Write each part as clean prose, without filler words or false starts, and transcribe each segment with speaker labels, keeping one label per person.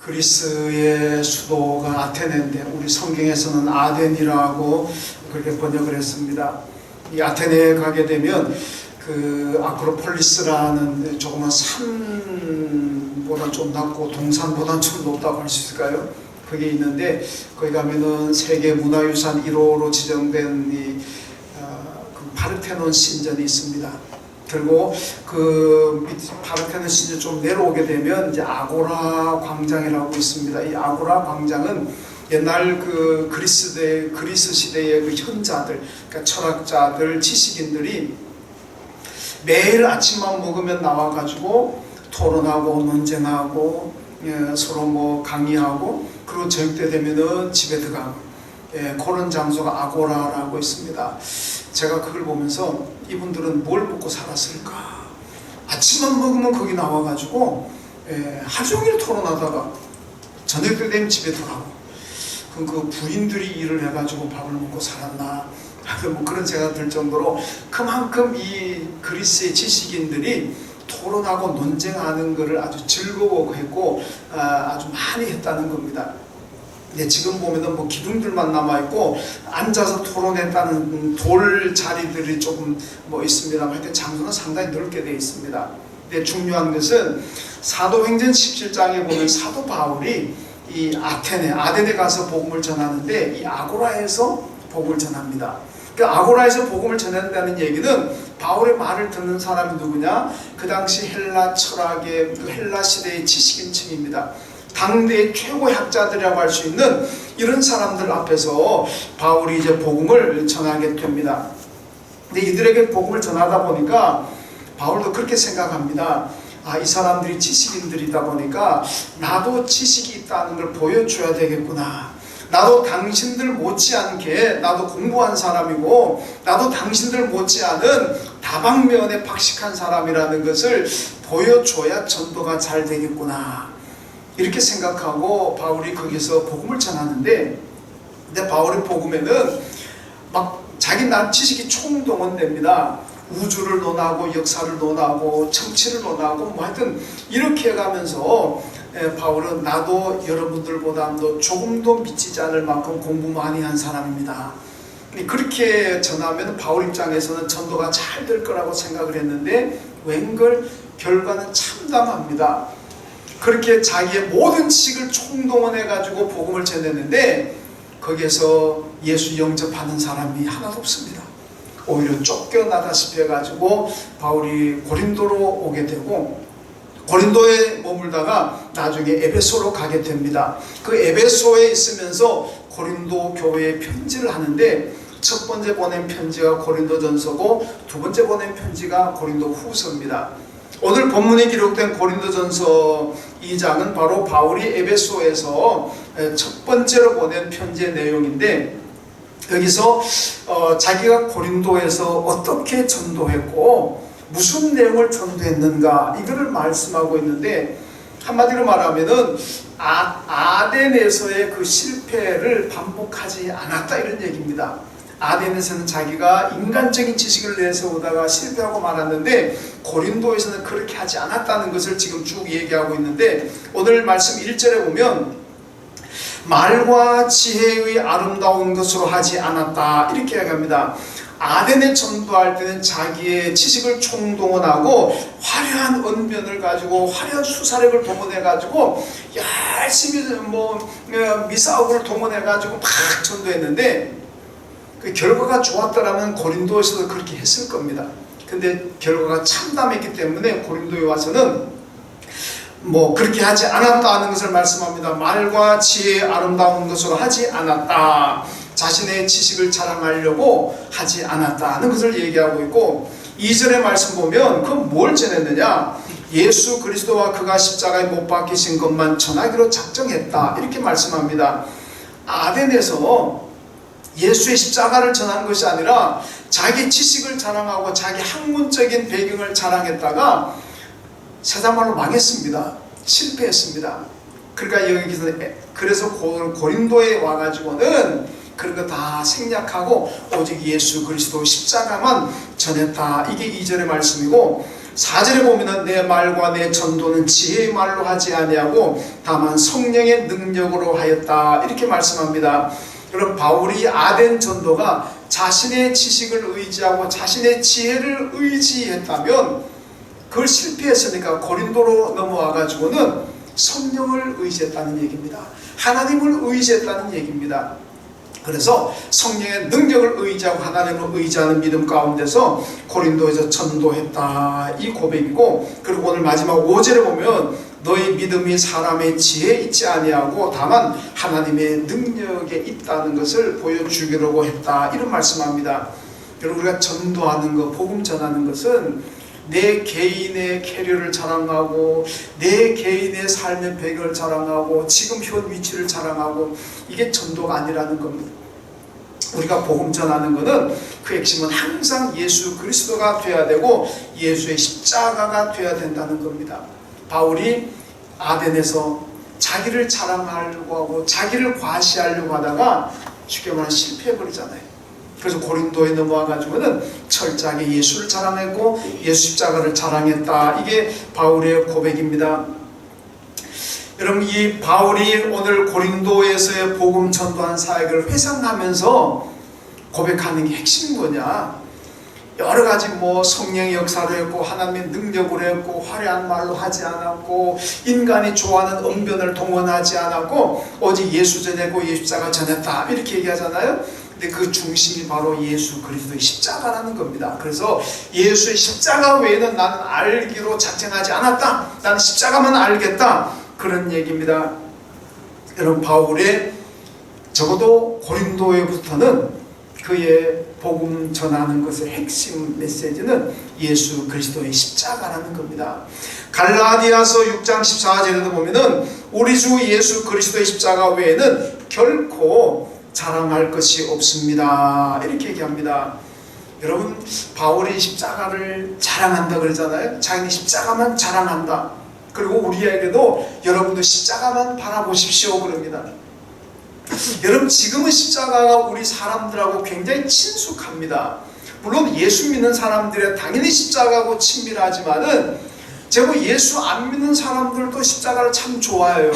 Speaker 1: 그리스의 수도가 아테네인데 우리 성경에서는 아덴이라고 그렇게 번역을 했습니다. 이 아테네에 가게 되면 그 아크로폴리스라는 조그만 산보다 좀 낮고 동산보다 좀 높다고 할 수 있을까요? 그게 있는데 거기 가면은 세계 문화유산 1호로 지정된 그 파르테논 신전이 있습니다. 그리고 그 파르테논 신전 좀 내려오게 되면 이제 아고라 광장이라고 있습니다. 이 아고라 광장은 옛날 그 그리스 시대의 그 현자들, 그러니까 철학자들, 지식인들이 매일 아침만 먹으면 나와가지고 토론하고 논쟁하고 서로 뭐 강의하고 그리고 저녁 때 되면은 집에 들어가고 그런 장소가 아고라라고 있습니다. 제가 그걸 보면서 이분들은 뭘 먹고 살았을까? 아침만 먹으면 거기 나와가지고 하루 종일 토론하다가 저녁 때 되면 집에 들어가고 그 부인들이 일을 해가지고 밥을 먹고 살았나? 뭐 그런 생각이 들 정도로 그만큼 이 그리스의 지식인들이 토론하고 논쟁하는 것을 아주 즐거워했고 아주 많이 했다는 겁니다. 근데 지금 보면은 뭐 기둥들만 남아있고 앉아서 토론했다는 돌 자리들이 조금 뭐 있습니다. 하여튼 장소는 상당히 넓게 되어 있습니다. 근데 중요한 것은 사도행전 17장에 보면 사도 바울이 이 아덴에 가서 복음을 전하는데 이 아고라에서 복음을 전합니다. 그 아고라에서 복음을 전한다는 얘기는 바울의 말을 듣는 사람이 누구냐? 그 당시 헬라 철학의 그 헬라 시대의 지식인층입니다. 당대의 최고의 학자들이라고 할 수 있는 이런 사람들 앞에서 바울이 이제 복음을 전하게 됩니다. 근데 이들에게 복음을 전하다 보니까 바울도 그렇게 생각합니다. 이 사람들이 지식인들이다 보니까 나도 지식이 있다는 걸 보여줘야 되겠구나. 나도 당신들 못지않게 나도 공부한 사람이고 나도 당신들 못지않은 다방면에 박식한 사람이라는 것을 보여줘야 전도가 잘 되겠구나. 이렇게 생각하고 바울이 거기서 복음을 전하는데 근데 바울의 복음에는 막 자기 난 지식이 총동원됩니다. 우주를 논하고 역사를 논하고 정치를 논하고 뭐 하여튼 이렇게 해가면서 바울은 나도 여러분들보다도 조금도 미치지 않을 만큼 공부 많이 한 사람입니다. 그렇게 전하면 바울 입장에서는 전도가 잘 될 거라고 생각을 했는데 웬걸 결과는 참담합니다. 그렇게 자기의 모든 지식을 총동원해가지고 복음을 전했는데 거기에서 예수 영접하는 사람이 하나도 없습니다. 오히려 쫓겨나다시피 해가지고 바울이 고린도로 오게 되고 고린도에 머물다가 나중에 에베소로 가게 됩니다. 그 에베소에 있으면서 고린도 교회에 편지를 하는데 첫 번째 보낸 편지가 고린도전서고 두 번째 보낸 편지가 고린도후서입니다. 오늘 본문에 기록된 고린도전서 2장은 바로 바울이 에베소에서 첫 번째로 보낸 편지의 내용인데 여기서 자기가 고린도에서 어떻게 전도했고 무슨 내용을 전도했는가 이거를 말씀하고 있는데 한마디로 말하면은 아덴에서의 그 실패를 반복하지 않았다 이런 얘기입니다. 아덴에서는 자기가 인간적인 지식을 내세우다가 실패하고 말았는데 고린도에서는 그렇게 하지 않았다는 것을 지금 쭉 얘기하고 있는데 오늘 말씀 1절에 보면 말과 지혜의 아름다운 것으로 하지 않았다 이렇게 얘기합니다. 아덴에 전도할 때는 자기의 지식을 총동원하고 화려한 언변을 가지고 화려한 수사력을 동원해 가지고 열심히 미사오를 동원해 가지고 막 전도했는데 그 결과가 좋았더라면 고린도에서도 그렇게 했을 겁니다. 근데 결과가 참담했기 때문에 고린도에 와서는 그렇게 하지 않았다는 것을 말씀합니다. 말과 지혜의 아름다운 것으로 하지 않았다. 자신의 지식을 자랑하려고 하지 않았다는 것을 얘기하고 있고 2절의 말씀 보면 그건 뭘 전했느냐? 예수 그리스도와 그가 십자가에 못 박히신 것만 전하기로 작정했다. 이렇게 말씀합니다. 아덴에서 예수의 십자가를 전한 것이 아니라 자기 지식을 자랑하고 자기 학문적인 배경을 자랑했다가 세상말로 망했습니다. 실패했습니다. 그러니까 여기서 그래서 고린도에 와가지고는 그런 거 다 생략하고 오직 예수 그리스도 십자가만 전했다. 이게 2절의 말씀이고 4절에 보면은 내 말과 내 전도는 지혜의 말로 하지 아니하고 다만 성령의 능력으로 하였다 이렇게 말씀합니다. 그럼 바울이 아덴 전도가 자신의 지식을 의지하고 자신의 지혜를 의지했다면 그걸 실패했으니까 고린도로 넘어와 가지고는 성령을 의지했다는 얘기입니다. 하나님을 의지했다는 얘기입니다. 그래서 성령의 능력을 의지하고 하나님을 의지하는 믿음 가운데서 고린도에서 전도했다 이 고백이고, 그리고 오늘 마지막 5절에 보면 너희 믿음이 사람의 지혜에 있지 아니하고 다만 하나님의 능력에 있다는 것을 보여주기로 했다 이런 말씀합니다. 여러분, 우리가 전도하는 것, 복음 전하는 것은 내 개인의 캐리어를 자랑하고 내 개인의 삶의 배경을 자랑하고 지금 현 위치를 자랑하고 이게 전도가 아니라는 겁니다. 우리가 복음 전하는 것은 그 핵심은 항상 예수 그리스도가 되어야 되고 예수의 십자가가 되어야 된다는 겁니다. 바울이 아덴에서 자기를 자랑하려고 하고 자기를 과시하려고 하다가 쉽게 말하면 실패해버리잖아요. 그래서 고린도에 넘어와 가지고는 철저하게 예수를 자랑했고 예수 십자가를 자랑했다. 이게 바울의 고백입니다. 여러분, 이 바울이 오늘 고린도에서의 복음 전도한 사역을 회상하면서 고백하는 게 핵심이 뭐냐? 여러 가지 성령의 역사를 했고 하나님의 능력으로 했고 화려한 말로 하지 않았고 인간이 좋아하는 언변을 동원하지 않았고 오직 예수 전했고 예수 십자가 전했다 이렇게 얘기하잖아요. 근데 그 중심이 바로 예수 그리스도의 십자가라는 겁니다. 그래서 예수의 십자가 외에는 나는 알기로 작정하지 않았다. 나는 십자가만 알겠다. 그런 얘기입니다. 여러분, 바울의 적어도 고린도에부터는 그의 복음 전하는 것의 핵심 메시지는 예수 그리스도의 십자가라는 겁니다. 갈라디아서 6장 14절에도 보면은 우리 주 예수 그리스도의 십자가 외에는 결코 자랑할 것이 없습니다 이렇게 얘기합니다. 여러분, 바울이 십자가를 자랑한다 그러잖아요. 자기는 십자가만 자랑한다. 그리고 우리에게도 여러분도 십자가만 바라보십시오 그럽니다. 여러분, 지금은 십자가가 우리 사람들하고 굉장히 친숙합니다. 물론 예수 믿는 사람들은 당연히 십자가하고 친밀하지만은 제가 예수 안 믿는 사람들도 십자가를 참 좋아해요.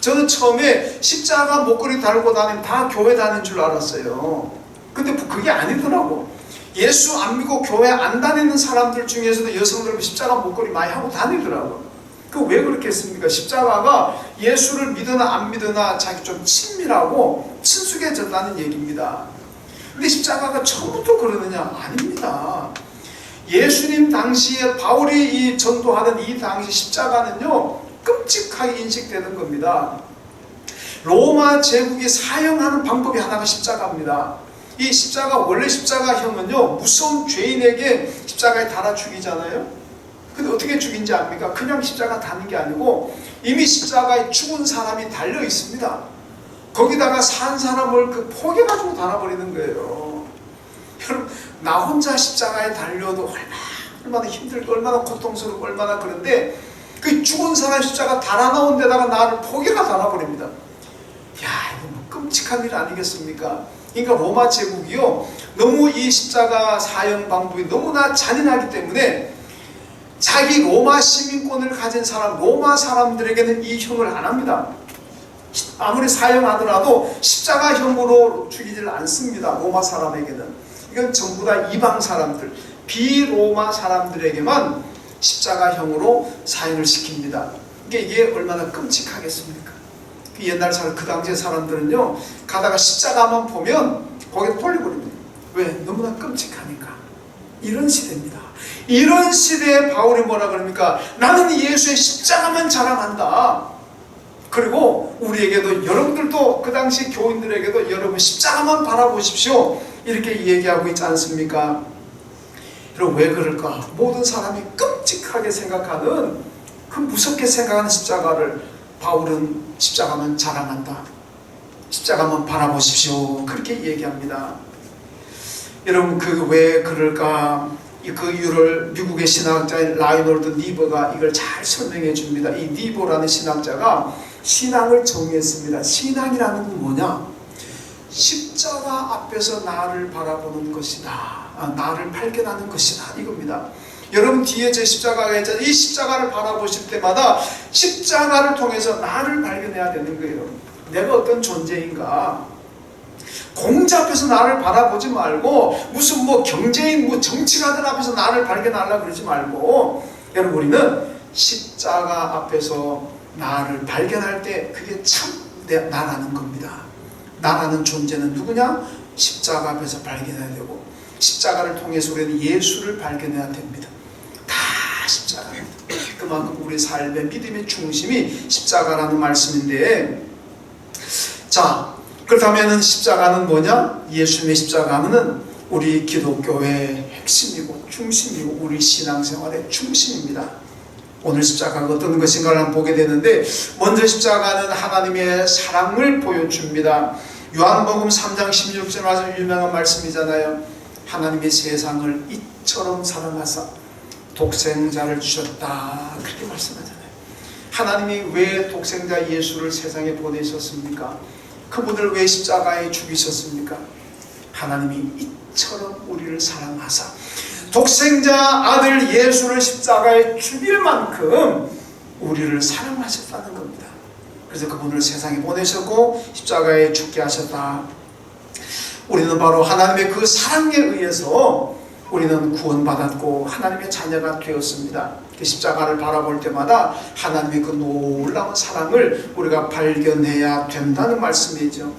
Speaker 1: 저는 처음에 십자가 목걸이 달고 다니면 다 교회 다니는 줄 알았어요. 근데 그게 아니더라고. 예수 안 믿고 교회 안 다니는 사람들 중에서도 여성들 십자가 목걸이 많이 하고 다니더라고. 그 왜 그렇겠습니까? 십자가가 예수를 믿으나 안 믿으나 자기 좀 친밀하고 친숙해졌다는 얘기입니다. 근데 십자가가 처음부터 그러느냐? 아닙니다. 예수님 당시에 바울이 이 전도하던 이 당시 십자가는요 끔찍하게 인식되는 겁니다. 로마 제국이 사형하는 방법이 하나가 십자가입니다. 이 십자가, 원래 십자가형은요 무서운 죄인에게 십자가에 달아 죽이잖아요. 근데 어떻게 죽인지 압니까? 그냥 십자가 다는 게 아니고 이미 십자가에 죽은 사람이 달려 있습니다. 거기다가 산 사람을 포개가지고 달아버리는 거예요. 여러분, 나 혼자 십자가에 달려도 얼마나 힘들고 얼마나 고통스럽고 얼마나 그런데 그 죽은 사람 십자가 달아놓은 데다가 나를 포개가 달아버립니다. 야, 이거 끔찍한 일 아니겠습니까? 그러니까 로마 제국이요 너무 이 십자가 사형 방법이 너무나 잔인하기 때문에 자기 로마 시민권을 가진 사람, 로마 사람들에게는 이 형을 안 합니다. 아무리 사형하더라도 십자가형으로 죽이질 않습니다. 로마 사람에게는. 이건 전부 다 이방 사람들, 비로마 사람들에게만 십자가형으로 사형을 시킵니다. 이게 얼마나 끔찍하겠습니까? 옛날 사람, 그 당시의 사람들은요 가다가 십자가만 보면 거기에 돌려버립니다. 왜? 너무나 끔찍하니까. 이런 시대입니다. 이런 시대에 바울이 뭐라 그럽니까? 나는 예수의 십자가만 자랑한다. 그리고 우리에게도, 여러분들도 그 당시 교인들에게도 여러분 십자가만 바라보십시오 이렇게 얘기하고 있지 않습니까? 여러분, 왜 그럴까? 모든 사람이 끔찍하게 생각하는, 그 무섭게 생각하는 십자가를 바울은 십자가만 자랑한다. 십자가만 바라보십시오 그렇게 얘기합니다. 여러분, 왜 그럴까? 그 이유를 미국의 신학자인 라이놀드 니버가 이걸 잘 설명해 줍니다. 이 니버라는 신학자가 신앙을 정의했습니다. 신앙이라는 건 뭐냐? 십자가 앞에서 나를 바라보는 것이다. 나를 발견하는 것이다. 이겁니다. 여러분 뒤에 제 십자가가 있잖아요. 이 십자가를 바라보실 때마다 십자가를 통해서 나를 발견해야 되는 거예요. 내가 어떤 존재인가. 공자 앞에서 나를 바라보지 말고 무슨 뭐 경제인 뭐 정치가들 앞에서 나를 발견하려고 그러지 말고, 여러분 우리는 십자가 앞에서 나를 발견할 때 그게 참 나라는 겁니다. 나라는 존재는 누구냐? 십자가 앞에서 발견해야 되고, 십자가를 통해서 우리는 예수를 발견해야 됩니다. 다 십자가입니다. 그만큼 우리 삶의 믿음의 중심이 십자가라는 말씀인데, 자, 그렇다면 십자가는 뭐냐? 예수님의 십자가는 우리 기독교의 핵심이고 중심이고 우리 신앙생활의 중심입니다. 오늘 십자가가 어떤 것인가를 한번 보게 되는데, 먼저 십자가는 하나님의 사랑을 보여줍니다. 요한복음 3장 16절 아주 유명한 말씀이잖아요. 하나님이 세상을 이처럼 사랑하사 독생자를 주셨다, 그렇게 말씀하잖아요. 하나님이 왜 독생자 예수를 세상에 보내셨습니까? 그분을 왜 십자가에 죽이셨습니까? 하나님이 이처럼 우리를 사랑하사 독생자 아들 예수를 십자가에 죽일 만큼 우리를 사랑하셨다는 겁니다. 그래서 그분을 세상에 보내셨고 십자가에 죽게 하셨다. 우리는 바로 하나님의 그 사랑에 의해서 우리는 구원받았고 하나님의 자녀가 되었습니다. 그 십자가를 바라볼 때마다 하나님의 그 놀라운 사랑을 우리가 발견해야 된다는 말씀이죠.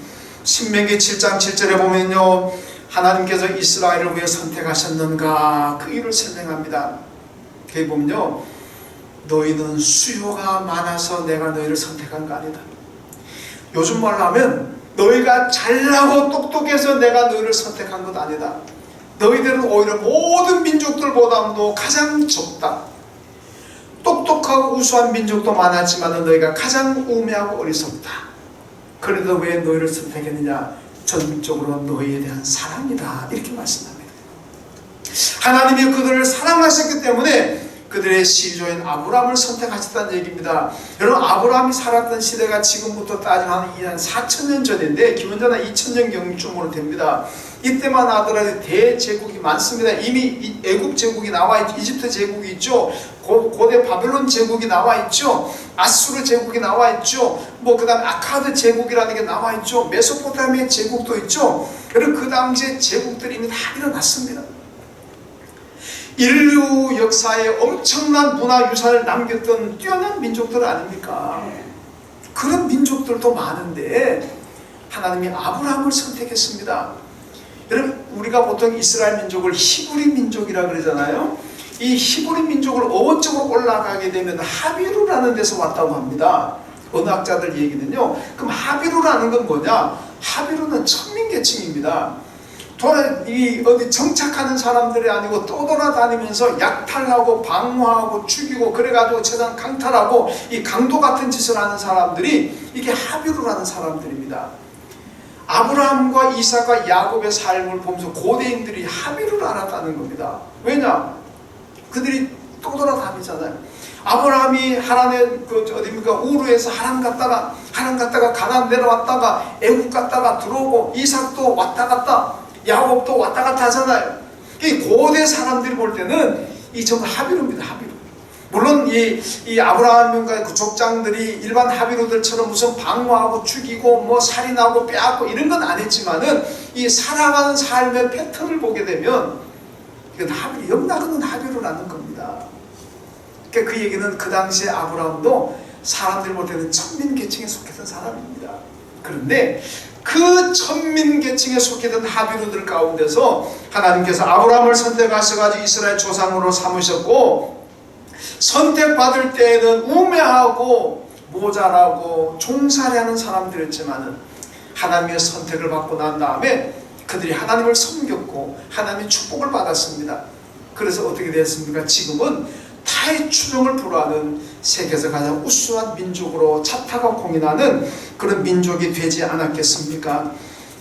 Speaker 1: 신명기 7장 7절에 보면요, 하나님께서 이스라엘을 왜 선택하셨는가 그 이유를 설명합니다. 거기 보면요, 너희는 수요가 많아서 내가 너희를 선택한 거 아니다. 요즘 말로 하면 너희가 잘나고 똑똑해서 내가 너희를 선택한 것 아니다. 너희들은 오히려 모든 민족들보다도 가장 적다. 똑똑하고 우수한 민족도 많았지만 너희가 가장 우매하고 어리석다. 그래도 왜 너희를 선택했느냐? 전적으로 너희에 대한 사랑이다, 이렇게 말씀합니다. 하나님이 그들을 사랑하셨기 때문에 그들의 시조인 아브라함을 선택하셨다는 얘기입니다. 여러분, 아브라함이 살았던 시대가 지금부터 따지면 한 4,000년 전인데 기원전 2000년경쯤으로 됩니다. 이때만 하더라도 대제국이 많습니다. 이미 애굽 제국이 나와 있죠. 이집트 제국이 있죠. 고대 바벨론 제국이 나와 있죠. 아수르 제국이 나와 있죠. 그 다음에 아카드 제국이라는 게 나와 있죠. 메소포타미아 제국도 있죠. 여러분, 그 당시에 제국들이 이미 다 일어났습니다. 인류 역사에 엄청난 문화유산을 남겼던 뛰어난 민족들 아닙니까? 그런 민족들도 많은데 하나님이 아브라함을 선택했습니다. 여러분, 우리가 보통 이스라엘 민족을 히브리 민족이라 그러잖아요. 이 히브리 민족을 어원 쪽으로 올라가게 되면 하비루라는 데서 왔다고 합니다. 언어학자들 얘기는요. 그럼 하비루라는 건 뭐냐? 하비루는 천민계층입니다. 어디 정착하는 사람들이 아니고 떠돌아다니면서 약탈하고 방어하고 죽이고 그래가지고 재산 강탈하고 이 강도 같은 짓을 하는 사람들이 이게 하비루라는 사람들입니다. 아브라함과 이삭과 야곱의 삶을 보면서 고대인들이 하비루를 알았다는 겁니다. 왜냐? 그들이 떠돌아다니잖아요. 아브라함이 하란의 우르에서 하란 갔다가 가나안 내려왔다가 애국 갔다가 들어오고, 이삭도 왔다 갔다, 야곱도 왔다 갔다 하잖아요. 이 고대 사람들이 볼 때는 이 전부 하비루입니다. 하비루. 물론 이 아브라함과 그 족장들이 일반 하비루들처럼 무슨 방어하고 죽이고 살인하고 빼앗고 이런 건 안 했지만은 이 살아가는 삶의 패턴을 보게 되면 이건 하비루, 영락은 하비루라는 겁니다. 그러니까 그 얘기는 그 당시에 아브라함도 사람들이 볼 때는 천민계층에 속했던 사람입니다. 그런데 그 천민계층에 속했던 하비루들 가운데서 하나님께서 아브라함을 선택하셔가지고 이스라엘 조상으로 삼으셨고, 선택받을 때에는 우매하고 모자라고 종살이하는 사람들이었지만은 하나님의 선택을 받고 난 다음에 그들이 하나님을 섬겼고 하나님의 축복을 받았습니다. 그래서 어떻게 됐습니까? 지금은 타의 추종을 불허하는 세계에서 가장 우수한 민족으로 차타가 공인하는 그런 민족이 되지 않았겠습니까?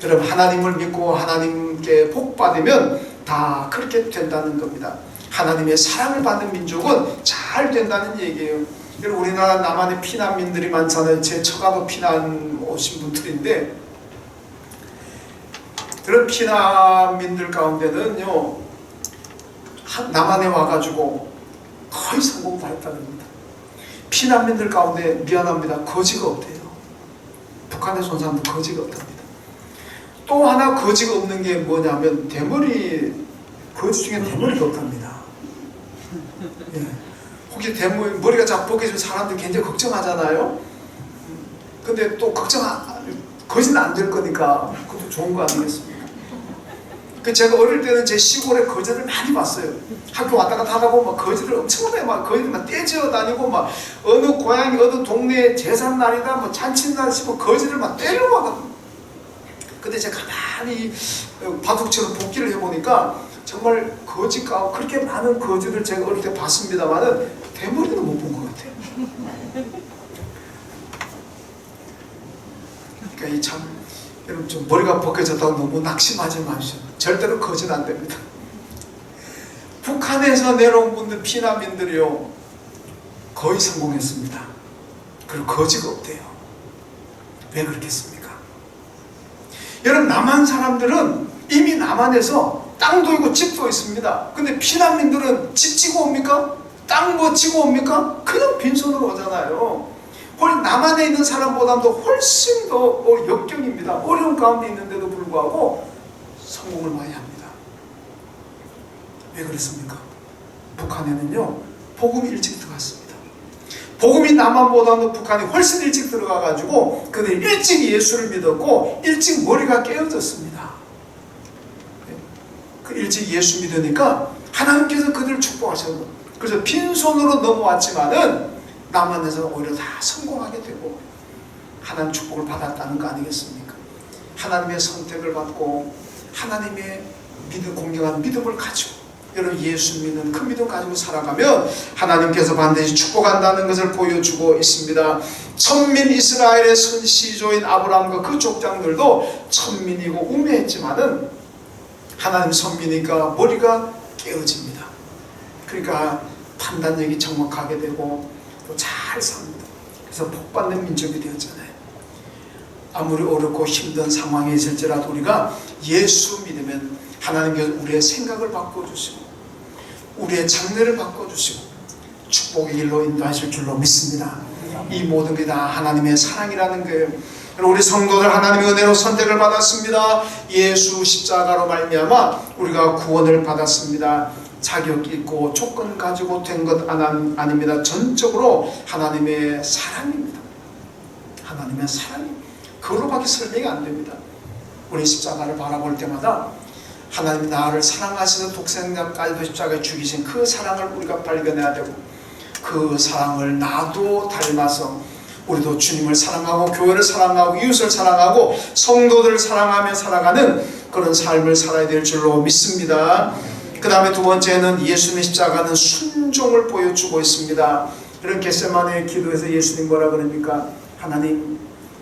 Speaker 1: 여러분, 하나님을 믿고 하나님께 복 받으면 다 그렇게 된다는 겁니다. 하나님의 사랑을 받는 민족은 잘 된다는 얘기예요. 여러분, 우리나라 남한에 피난민들이 많잖아요. 제 처가도 피난 오신 분들인데, 그런 피난민들 가운데는요, 남한에 와가지고 거의 성공 다 했다는 겁니다. 피난민들 가운데 미안합니다. 거지가 없대요. 북한에서 온 사람들 거지가 없답니다. 또 하나 거지가 없는 게 뭐냐면 거지 중에 대머리가 없답니다. 예. 혹시 머리가 자꾸 벗겨지면 사람들 굉장히 걱정하잖아요. 근데 또 거지는 안 될 거니까 그것도 좋은 거 아니겠습니까? 제가 어릴 때는 제 시골에 거지를 많이 봤어요. 학교 왔다 갔다 하다 보면 거지를 엄청나게 거지들 떼지어 다니고 어느 고향이 어느 동네에 제삿날이다 잔칫날 싶어 거지를 때리러 가거든요. 근데 제가 가만히 바둑처럼 복기를 해보니까 정말 거지가 그렇게 많은 거지를 제가 어릴 때 봤습니다만은 대머리는 못 본 것 같아요. 그러니까 여러분 좀 머리가 벗겨졌다고 너무 낙심하지 마십시오. 절대로 거지는 안 됩니다. 북한에서 내려온 분들 피난민들이요 거의 성공했습니다. 그리고 거지가 없대요. 왜 그렇겠습니까? 여러분 남한 사람들은 이미 남한에서 땅도 있고 집도 있습니다. 근데 피난민들은 집 지고 옵니까? 땅 지고 옵니까? 그냥 빈손으로 오잖아요. 남한에 있는 사람보다도 훨씬 더 역경입니다. 어려운 가운데 있는데도 불구하고 성공을 많이 합니다. 왜 그렇습니까? 북한에는요 복음이 일찍 들어갔습니다. 복음이 남한보다도 북한이 훨씬 일찍 들어가가지고 그들이 일찍 예수를 믿었고 일찍 머리가 깨어졌습니다. 그 일찍 예수 믿으니까 하나님께서 그들을 축복하셨고 그래서 빈손으로 넘어왔지만은 남한에서 오히려 다 성공하게 되고 하나님 축복을 받았다는 거 아니겠습니까? 하나님의 선택을 받고 하나님의 공경한 믿음을 가지고 여러분 예수 믿는 그 믿음 가지고 살아가면 하나님께서 반드시 축복한다는 것을 보여주고 있습니다. 천민 이스라엘의 선시조인 아브라함과 그 족장들도 천민이고 우매했지만은 하나님 선민이니까 머리가 깨어집니다. 그러니까 판단력이 정확하게 되고 또 잘 삽니다. 그래서 복받는 민족이 되었잖아요. 아무리 어렵고 힘든 상황에 있을지라도 우리가 예수 믿으면 하나님께서 우리의 생각을 바꿔주시고 우리의 장래를 바꿔주시고 축복의 길로 인도하실 줄로 믿습니다. 이 모든 게 다 하나님의 사랑이라는 거예요. 우리 성도들 하나님의 은혜로 선택을 받았습니다. 예수 십자가로 말미암아 우리가 구원을 받았습니다. 자격 있고 조건 가지고 된 것 아닙니다. 전적으로 하나님의 사랑입니다. 하나님의 사랑이 그걸로밖에 설명이 안 됩니다. 우리 십자가를 바라볼 때마다 하나님이 나를 사랑하시는 독생자까지도 십자가에 죽이신 그 사랑을 우리가 발견해야 되고 그 사랑을 나도 닮아서 우리도 주님을 사랑하고 교회를 사랑하고 이웃을 사랑하고 성도들을 사랑하며 살아가는 그런 삶을 살아야 될 줄로 믿습니다. 그 다음에 두 번째는 예수님의 십자가는 순종을 보여주고 있습니다. 이런 겟세마네 기도에서 예수님 뭐라 그럽니까? 하나님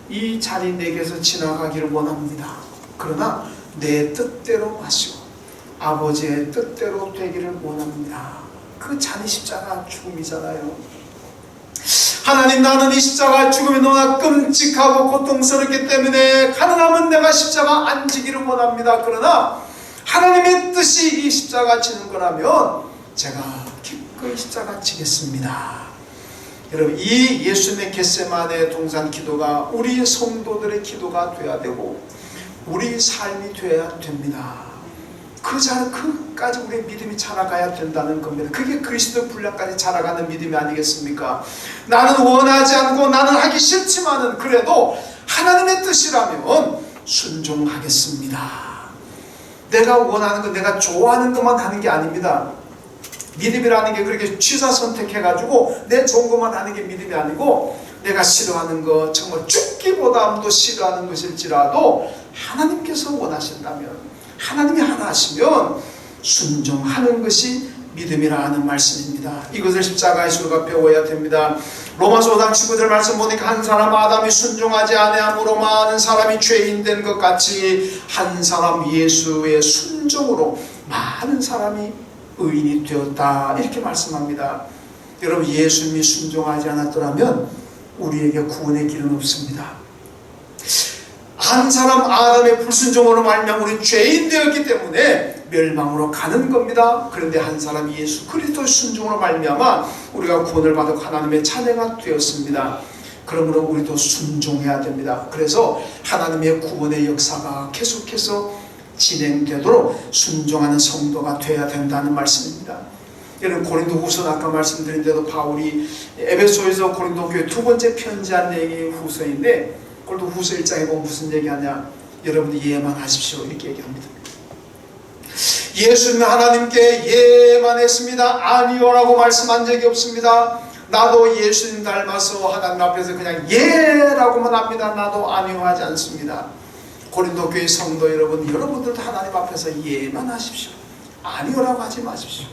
Speaker 1: 이 잔이 내게서 지나가기를 원합니다. 그러나 내 뜻대로 마시고 아버지의 뜻대로 되기를 원합니다. 그 잔이 십자가 죽음이잖아요. 하나님 나는 이 십자가 죽음이 너무나 끔찍하고 고통스럽기 때문에 가능하면 내가 십자가 안 지기를 원합니다. 그러나 하나님의 뜻이 이 십자가 지는 거라면 제가 기꺼이 십자가 지겠습니다. 여러분 이 예수님의 겟세마네 동산 기도가 우리 성도들의 기도가 돼야 되고 우리 삶이 돼야 됩니다. 그까지 우리의 믿음이 자라가야 된다는 겁니다. 그게 그리스도 분량까지 자라가는 믿음이 아니겠습니까? 나는 원하지 않고 나는 하기 싫지만은 그래도 하나님의 뜻이라면 순종하겠습니다. 내가 원하는 것, 내가 좋아하는 것만 하는 게 아닙니다. 믿음이라는 게 그렇게 취사 선택해가지고 내 좋은 것만 하는 게 믿음이 아니고 내가 싫어하는 것, 정말 죽기보다도 싫어하는 것일지라도 하나님께서 원하신다면 하나님이 하나 하시면 순종하는 것이 믿음이라는 말씀입니다. 이것을 십자가에서 우리가 배워야 됩니다. 로마서 5장 19절 말씀 보니까 한 사람 아담이 순종하지 아니함으로 많은 사람이 죄인 된 것 같이 한 사람 예수의 순종으로 많은 사람이 의인이 되었다 이렇게 말씀합니다. 여러분 예수님이 순종하지 않았더라면 우리에게 구원의 길은 없습니다. 한 사람 아담의 불순종으로 말미암아 우리 죄인 되었기 때문에 멸망으로 가는 겁니다. 그런데 한 사람이 예수 그리스도 순종으로 말미암아 우리가 구원을 받아 하나님의 자녀가 되었습니다. 그러므로 우리도 순종해야 됩니다. 그래서 하나님의 구원의 역사가 계속해서 진행되도록 순종하는 성도가 되어야 된다는 말씀입니다. 여러분, 고린도후서 아까 말씀드린 대로 바울이 에베소에서 고린도 교회 두 번째 편지한 내용이 후서인데, 고린도후서 1장에 보면 무슨 얘기하냐, 여러분이 예만 하십시오 이렇게 얘기합니다. 예수는 하나님께 예만 했습니다. 아니요라고 말씀한 적이 없습니다. 나도 예수님 닮아서 하나님 앞에서 그냥 예라고만 합니다. 나도 아니요 하지 않습니다. 고린도 교회 성도 여러분, 여러분들도 하나님 앞에서 예만 하십시오. 아니요라고 하지 마십시오.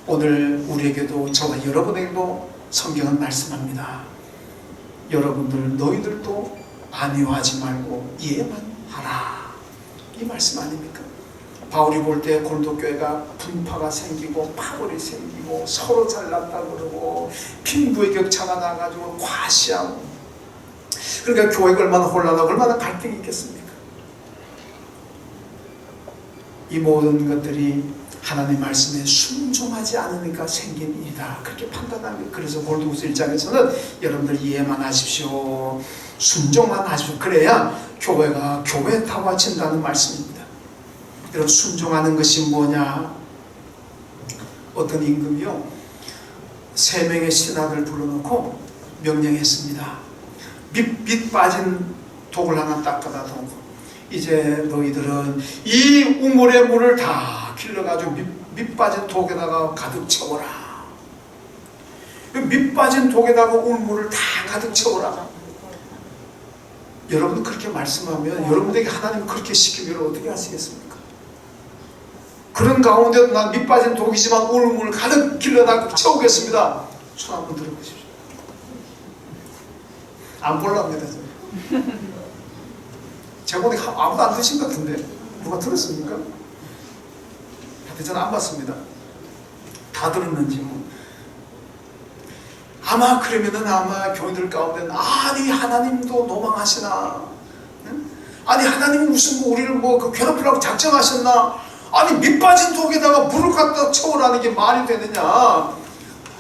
Speaker 1: 오늘 우리에게도, 저와 여러분에게도 성경은 말씀합니다. 여러분들, 너희들도 아니요 하지 말고 예만 하라, 이 말씀 아닙니까? 바울이 볼 때 고린도 교회가 분파가 생기고 파벌이 생기고 서로 잘났다 그러고 빈부의 격차가 나가지고 과시하고, 그러니까 교회가 얼마나 혼란하고 얼마나 갈등이 있겠습니까? 이 모든 것들이 하나님의 말씀에 순종하지 않으니까 생긴 일이다, 그렇게 판단합니다. 그래서 고린도후서 1장에서는 여러분들 이해만 하십시오, 순종만 하십시오. 그래야 교회가 교회다워진다는 말씀입니다. 여러분, 순종하는 것이 뭐냐? 어떤 임금이요, 3명의 신하들 불러놓고 명령했습니다. 밑 빠진 독을 하나 닦아다 놓고, 이제 너희들은 이 우물의 물을 다 길러가지고 밑 빠진 독에다가 가득 채워라. 밑 빠진 독에다가 우물을 다 가득 채워라. 여러분 그렇게 말씀하면, 여러분에게 하나님 그렇게 시키면 어떻게 하시겠습니까? 그런 가운데도 난 밑 빠진 독이지만 우물을 가득 길러다 채우겠습니다. 손 한번 들어보십시오. 안 볼랍니다. 제가 보니까 아무도 안 드신 것 같은데 누가 들었습니까? 하여튼 저는 안 봤습니다. 다 들었는지 뭐. 아마 그러면은 아마 교인들 가운데는, 아니 하나님도 노망하시나? 응? 아니 하나님이 무슨 우리를 그 괴롭히라고 작정하셨나? 아니 밑 빠진 독에다가 물을 갖다 채우라는 게 말이 되느냐?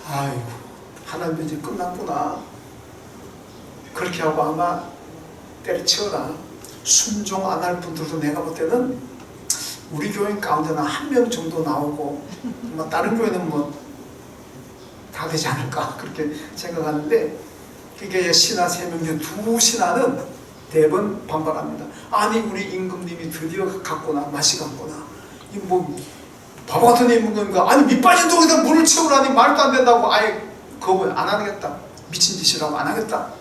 Speaker 1: 아이고, 하나님 이제 끝났구나. 그렇게 하고 아마 때려치워라. 순종 안 할 분들도 내가 볼 때는 우리 교인 가운데는 1명 정도 나오고, 다른 교회는 다 되지 않을까 그렇게 생각하는데, 그게 신하 3명 중 2신하는 대번 반발합니다. 아니 우리 임금님이 드디어 갔구나, 맛이 갔구나. 이 바보 같은 임금인가? 아니 밑 빠진 독에다 물을 채우라니 말도 안 된다고. 아예 거부 안 하겠다, 미친 짓이라고 안 하겠다.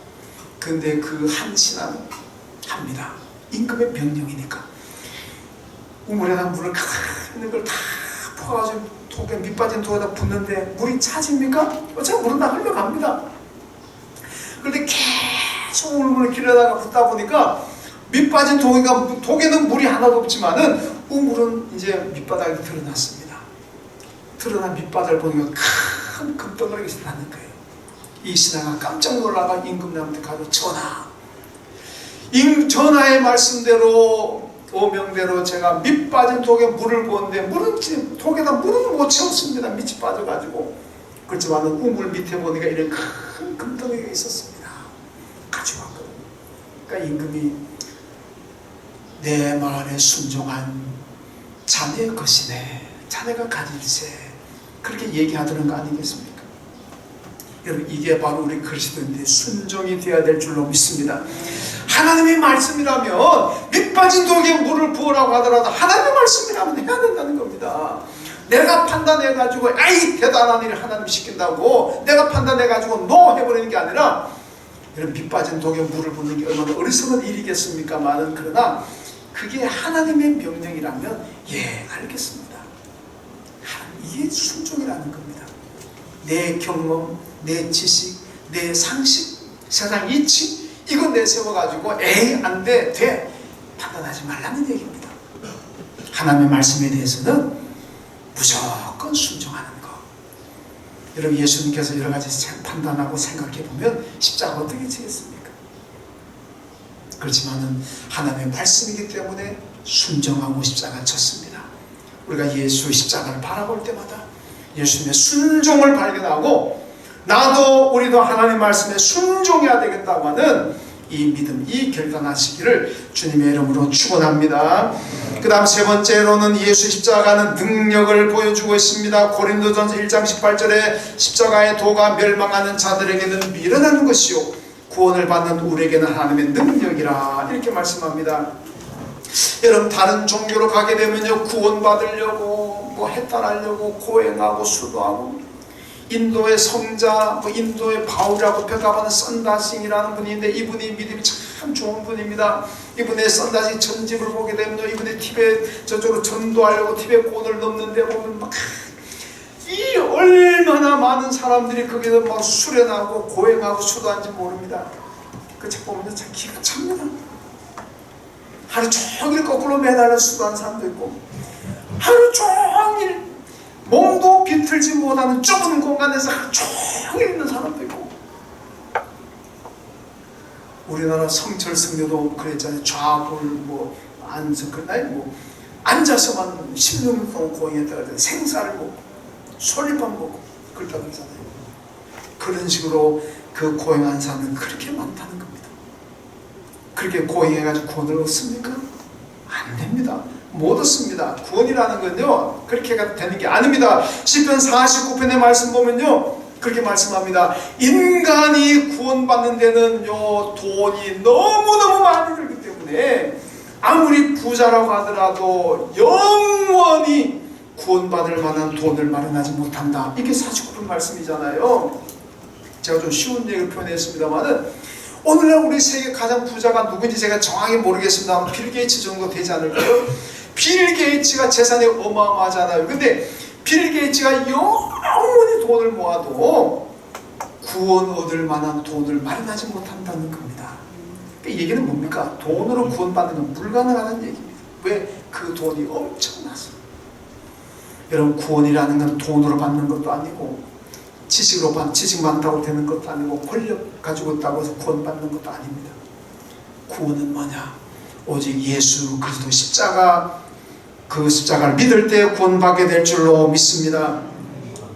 Speaker 1: 근데 그 한 신하는 합니다. 임금의 명령이니까. 우물에다 물을 있는 걸 다 퍼가지고 독에, 밑 빠진 독에다 붓는데 물이 차집니까? 어차피 물은 다 흘러갑니다. 그런데 계속 우물을 길러다가 붓다 보니까 밑 빠진 독에는 물이 하나도 없지만은 우물은 이제 밑바닥에 드러났습니다. 드러난 밑바닥을 보니까 큰 금덩어리가 나는 거예요. 이 신하가 깜짝 놀라가 임금님한테 가서, 전하의 말씀대로 어명대로 제가 밑 빠진 독에 물을 부었는데 독에다 물은 못 채웠습니다. 밑이 빠져가지고. 그렇지만 우물 밑에 보니까 이런 큰 금덩이가 있었습니다. 가져왔거든요. 그러니까 임금이 내 말에 순종한 자네의 것이네, 자네가 가질세, 그렇게 얘기하더는 거 아니겠습니까? 여러분, 이게 바로 우리 그리스도인들의 순종이 되어야 될 줄로 믿습니다. 하나님의 말씀이라면 밑 빠진 독에 물을 부으라고 하더라도 하나님의 말씀이라면 해야 된다는 겁니다. 내가 판단해가지고 아이 대단한 일을 하나님 시킨다고 내가 판단해가지고 노 해버리는 게 아니라, 여러분 밑 빠진 독에 물을 붓는 게 얼마나 어리석은 일이겠습니까만은, 그러나 그게 하나님의 명령이라면 예, 알겠습니다. 이게 순종이라는 겁니다. 내 경험, 내 지식, 내 상식, 세상 이치, 이거 내세워가지고 에이 안 돼, 돼 판단하지 말라는 얘기입니다. 하나님의 말씀에 대해서는 무조건 순종하는 거. 여러분, 예수님께서 여러 가지 판단하고 생각해보면 십자가 어떻게 지겠습니까? 그렇지만은 하나님의 말씀이기 때문에 순종하고 십자가 쳤습니다. 우리가 예수의 십자가를 바라볼 때마다 예수님의 순종을 발견하고 나도 우리도 하나님 말씀에 순종해야 되겠다고 하는 이 믿음, 이 결단하시기를 주님의 이름으로 축원합니다. 그 다음 세 번째로는 예수 십자가는 능력을 보여주고 있습니다. 고린도전서 1장 18절에 십자가의 도가 멸망하는 자들에게는 미련한 것이요 구원을 받는 우리에게는 하나님의 능력이라 이렇게 말씀합니다. 여러분 다른 종교로 가게 되면요 구원받으려고 뭐 해탈하려고 고행하고 수도하고 인도의 성자, 인도의 바울이라고 평가받는 썬다싱이라는 분이 있는데 이분이 믿음이 참 좋은 분입니다. 이분의 썬다싱 전집을 보게 되면요 이분이 티베트 저쪽으로 전도하려고 티베트 곤을 넘는데 보면 막 이 얼마나 많은 사람들이 거기서 막 수련하고 고행하고 수도한지 모릅니다. 그 책 보면 참 기가 찹니다. 하루 종일 거꾸로 매달려 수도한 사람도 있고 하루 종일 몸도 비틀지 못하는 좁은 공간에서 하루 종일 있는 사람도 있고 우리나라 성철 성녀도 그랬잖아요. 좌불 안석 앉아서만 16년 동안 고행했다가 생사를 먹고 솔잎밥 먹고 그렇다고 그러잖아요. 그런 식으로 그 고행한 사람은 그렇게 많다는 겁니다. 그렇게 고행해가지고 구원을 얻습니까? 안 됩니다. 못 얻습니다. 구원이라는 건요 그렇게 되는 게 아닙니다. 시편 49편의 말씀 보면요 그렇게 말씀합니다. 인간이 구원받는 데는요 돈이 너무너무 많이 들기 때문에 아무리 부자라고 하더라도 영원히 구원받을 만한 돈을 마련하지 못한다. 이게 49편 말씀이잖아요. 제가 좀 쉬운 얘기를 표현했습니다만은 오늘날 우리 세계 가장 부자가 누구인지 제가 정확히 모르겠습니다만 빌 게이츠 정도 되지 않을까요? 빌 게이츠가 재산이 어마어마하잖아요. 근데 빌 게이츠가 영원히 돈을 모아도 구원 얻을 만한 돈을 마련하지 못한다는 겁니다. 그 얘기는 뭡니까? 돈으로 구원받는 건 불가능하다는 얘기입니다. 왜? 그 돈이 엄청나서. 여러분 구원이라는 건 돈으로 받는 것도 아니고 지식 많다고 되는 것도 아니고 권력 가지고 있다고 해서 구원받는 것도 아닙니다. 구원은 뭐냐? 오직 예수 그리스도 십자가 그 십자가를 믿을 때 구원받게 될 줄로 믿습니다.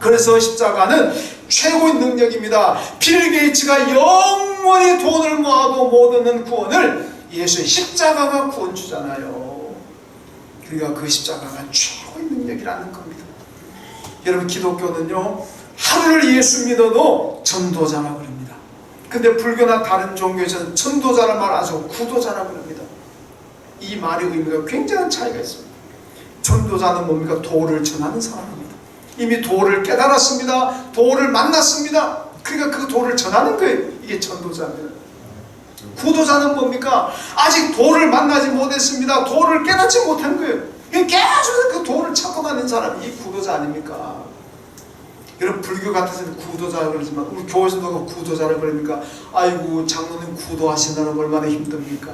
Speaker 1: 그래서 십자가는 최고의 능력입니다. 빌 게이츠가 영원히 돈을 모아도 못 얻는 구원을 예수의 십자가가 구원주잖아요. 그러니까 그 십자가가 최고의 능력이라는 겁니다. 여러분 기독교는요 하루를 예수 믿어도 전도자라 그럽니다. 근데 불교나 다른 종교에서는 전도자란 말 안 하고 구도자라 그럽니다. 이 말의 의미가 굉장한 차이가 있습니다. 전도자는 뭡니까? 도를 전하는 사람입니다. 이미 도를 깨달았습니다. 도를 만났습니다. 그러니까 그 도를 전하는 거예요. 이게 전도자입니다. 구도자는 뭡니까? 아직 도를 만나지 못했습니다. 도를 깨닫지 못한 거예요. 계속 그 도를 찾고 다니는 사람이 이 구도자 아닙니까? 여러분 불교 같아서는 구도자라고 그러지만 우리 교회에서도 구도자라고 그러니까 아이고 장로님 구도하신다는 거 얼마나 힘듭니까?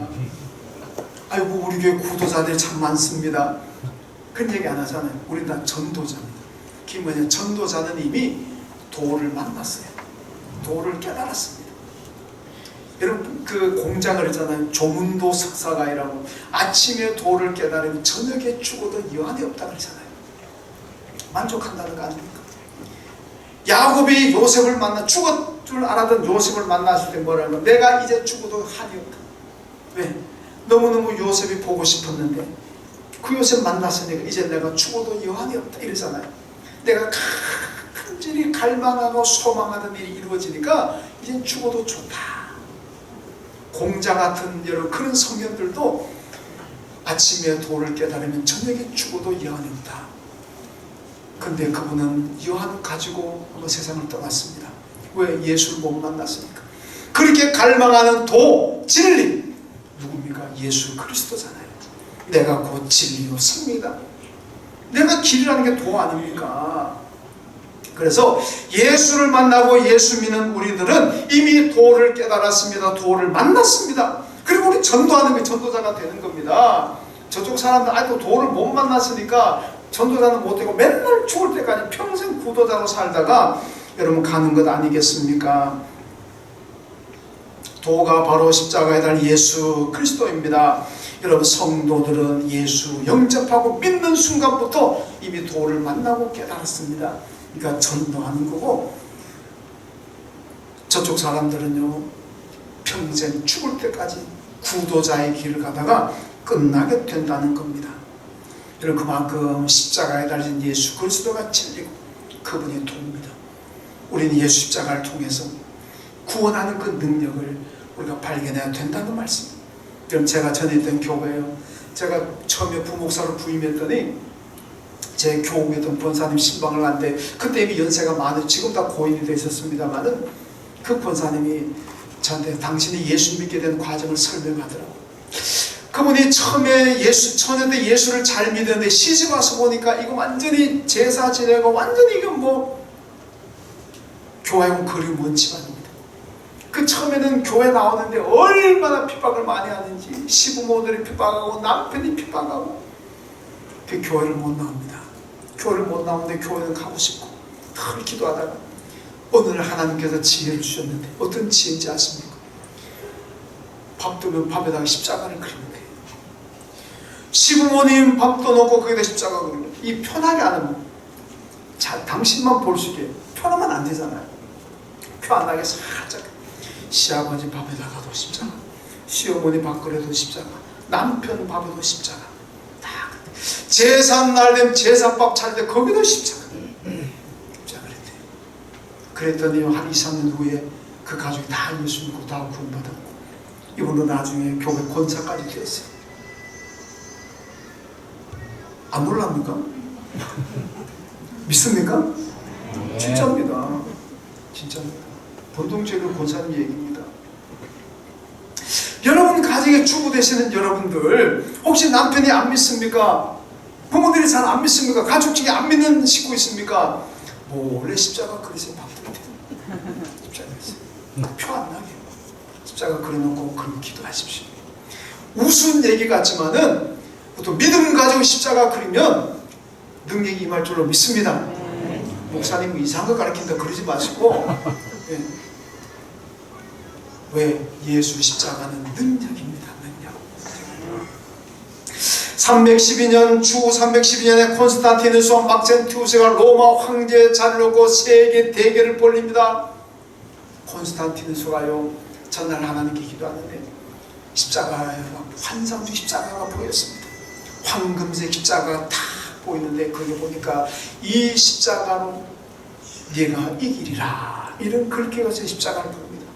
Speaker 1: 아이고 우리 교회 구도자들이 참 많습니다. 그런 얘기 안 하잖아요. 우리는 다 전도자입니다. 그게 뭐냐? 전도자는 이미 도를 만났어요. 도를 깨달았습니다. 여러분 그 공장을 하잖아요. 조문도 석사가이라고 아침에 도를 깨달으면 저녁에 죽어도 여한이 없다 그러잖아요. 만족한다는 거 아닙니까? 야곱이 요셉을 만나 죽을 줄 알았던 요셉을 만났을 때 뭐라는 거야? 내가 이제 죽어도 한이 없다. 왜? 너무너무 요셉이 보고 싶었는데 그 요셉 만났으니까 이제 내가 죽어도 여한이 없다 이러잖아요. 내가 간절히 갈망하고 소망하던 일이 이루어지니까 이제 죽어도 좋다. 공자 같은 여러 그런 성현들도 아침에 도를 깨달으면 저녁에 죽어도 여한이 없다. 근데 그분은 여한 가지고 한번 세상을 떠났습니다. 왜? 예수를 못 만났으니까. 그렇게 갈망하는 도, 진리 누굽니까? 예수 그리스도잖아요. 내가 곧 진리요 생명이다. 내가 길이라는 게 도 아닙니까? 그래서 예수를 만나고 예수 믿는 우리들은 이미 도를 깨달았습니다. 도를 만났습니다. 그리고 우리 전도하는 게 전도자가 되는 겁니다. 저쪽 사람들 아직도 도를 못 만났으니까 전도자는 못되고 맨날 죽을 때까지 평생 구도자로 살다가 여러분 가는 것 아니겠습니까? 도가 바로 십자가에 달린 예수 그리스도입니다. 여러분, 성도들은 예수 영접하고 믿는 순간부터 이미 도를 만나고 깨달았습니다. 그러니까 전도하는 거고, 저쪽 사람들은요 평생 죽을 때까지 구도자의 길을 가다가 끝나게 된다는 겁니다. 여러분, 그만큼 십자가에 달린 예수 그리스도가 진리고 그분이 도입니다. 우리는 예수 십자가를 통해서 구원하는 그 능력을 우리가 발견해야 된다는 말씀입니다. 그럼 제가 전에 있던 교회요, 제가 처음에 부목사로 부임했더니 제 교우에 있던 권사님 신방을 하는데, 그때 이미 연세가 많은, 지금 다 고인이 되어 있었습니다만은, 그 권사님이 저한테 당신이 예수 믿게 된 과정을 설명하더라고요. 그분이 처음에 처녀 때 예수를 잘 믿었는데 시집 와서 보니까 이거 완전히 제사 지내고 완전히 이거 뭐 교회하고 거리 먼 집안입니다. 그 처음에는 교회 나오는데 얼마나 핍박을 많이 하는지, 시부모들이 핍박하고 남편이 핍박하고, 그 교회를 못 나옵니다. 교회를 못 나오는데 교회는 가고 싶고 늘 기도하다가 어느 날 하나님께서 지혜를 주셨는데, 어떤 지혜인지 아십니까? 밥 두면 밥에다가 십자가를 그리는 거예요. 시부모님 밥도 넣고 거기다 십자가 그리는 거예요. 이 편하게 안 하면, 자, 당신만 볼 수 있게 편하면 안 되잖아요. 편하게 살짝, 시아버지 밥에다가도 십자가, 시어머니 밥그릇에도 십자가, 남편 밥에도 십자가, 다 제삿날 되면 제삿밥 차릴 때 거기도 십자가. 그랬더니 한 2, 3년 후에 그 가족이 다 예수 믿고 다 구원받았고, 이분도 나중에 교회 권사까지 되었어요. 안 놀랍니까? 믿습니까? 진짜입니다. 진짜입니다. 본동제교 권사님 얘기입니다. 여러분 가정에 주부 되시는 여러분들, 혹시 남편이 안 믿습니까? 부모들이 잘 안 믿습니까? 가족 중에 안 믿는 식구 있습니까? 원래 십자가 그리세요. 십자가 그리세요. 표 안 나게 십자가 그려놓고 그럼 기도하십시오. 우스운 얘기 같지만은 또 믿음 가지고 십자가 그리면 능력이 임할 줄로 믿습니다. 목사님 이상한 거 가르친다 그러지 마시고, 예. 왜? 예수 십자가는 능력입니다. 능력. 312년 주 312년에 콘스탄티누스와 막센티우스가 로마 황제의 자리를 놓고 세계 대결을 벌립니다. 콘스탄티누스가요, 전날 하나님께 기도하는데 십자가에 환상적 십자가가 보였습니다. 황금색 십자가가 다 보이는데, 거기 보니까 이 십자가로 네가 이기리라, 이런 글귀가 십자가를 부릅니다.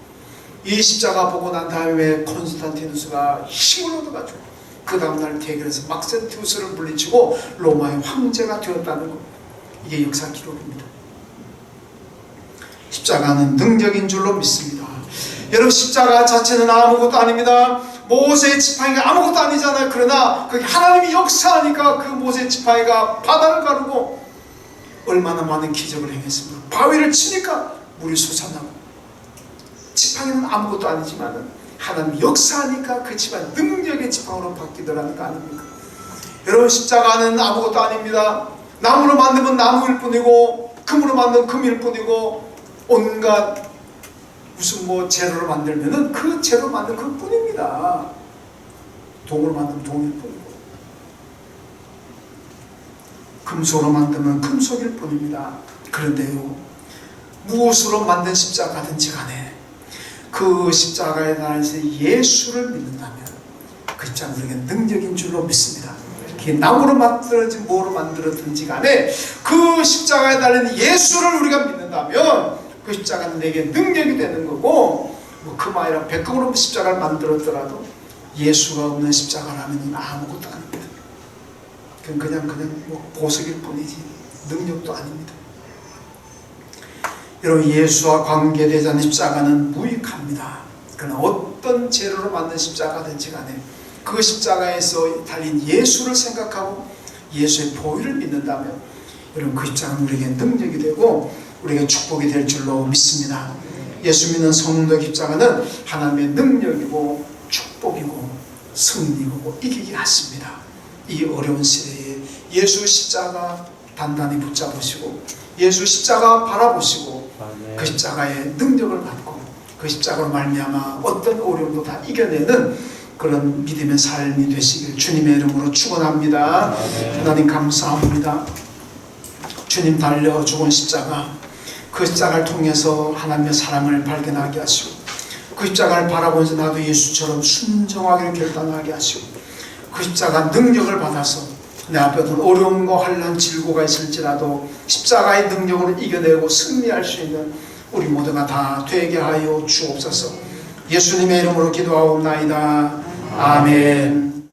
Speaker 1: 이 십자가 보고 난 다음에 콘스탄티누스가 힘을 얻어가지고 그 다음날 대결에서 막센티우스를 물리치고 로마의 황제가 되었다는 것, 이게 역사 기록입니다. 십자가는 능력인 줄로 믿습니다. 여러분, 십자가 자체는 아무것도 아닙니다. 모세의 지팡이가 아무것도 아니잖아요. 그러나 거기 하나님이 역사하니까 그 모세의 지팡이가 바다를 가르고 얼마나 많은 기적을 행했습니다. 바위를 치니까 물이 솟아나고, 지팡이는 아무것도 아니지만 하나님이 역사하니까 그 지팡이 능력의 지팡이로 바뀌더라는 거 아닙니까? 여러분, 십자가는 아무것도 아닙니다. 나무로 만들면 나무일 뿐이고, 금으로 만들면 금일 뿐이고, 온갖 무슨 뭐 재료로 만들면은 그 재료 만든 그 뿐입니다. 동으로 만들면 동일 뿐이고, 금속으로 만들면 금속일 뿐입니다. 그런데요, 무엇으로 만든 십자가든지 간에 그 십자가에 달려서 예수를 믿는다면 그 십자가 우리에게 능력인 줄로 믿습니다. 이렇게 나무로 만들어진 뭐로 만들어든지 간에 그 십자가에 달린 예수를 우리가 믿는다면 그 십자가는 내게 능력이 되는 거고, 뭐 그마이라 백금으로 십자가를 만들었더라도 예수가 없는 십자가라면 아무것도 아닙니다. 그냥 뭐 보석일 뿐이지 능력도 아닙니다. 여러분, 예수와 관계되지 않은 십자가는 무익합니다. 그러나 어떤 재료로 만든 십자가든지 간에 그 십자가에서 달린 예수를 생각하고 예수의 보혈을 믿는다면 여러분, 그 십자가는 우리에게 능력이 되고 우리에게 축복이 될 줄로 믿습니다. 예수 믿는 성도 십자가는 하나님의 능력이고 축복이고 승리고 이기게 하십니다. 이 어려운 시대에 예수 십자가 단단히 붙잡으시고 예수 십자가 바라보시고 그 십자가의 능력을 받고 그 십자가로 말미암아 어떤 어려움도 다 이겨내는 그런 믿음의 삶이 되시길 주님의 이름으로 축원합니다. 하나님 감사합니다. 주님 달려 죽은 십자가, 그 십자가를 통해서 하나님의 사랑을 발견하게 하시고 그 십자가를 바라보면서 나도 예수처럼 순종하기를 결단하게 하시고 그 십자가 능력을 받아서 내 앞에 어떤 어려움과 환난 질고가 있을지라도 십자가의 능력으로 이겨내고 승리할 수 있는 우리 모두가 다 되게 하여 주옵소서. 예수님의 이름으로 기도하옵나이다. 아멘.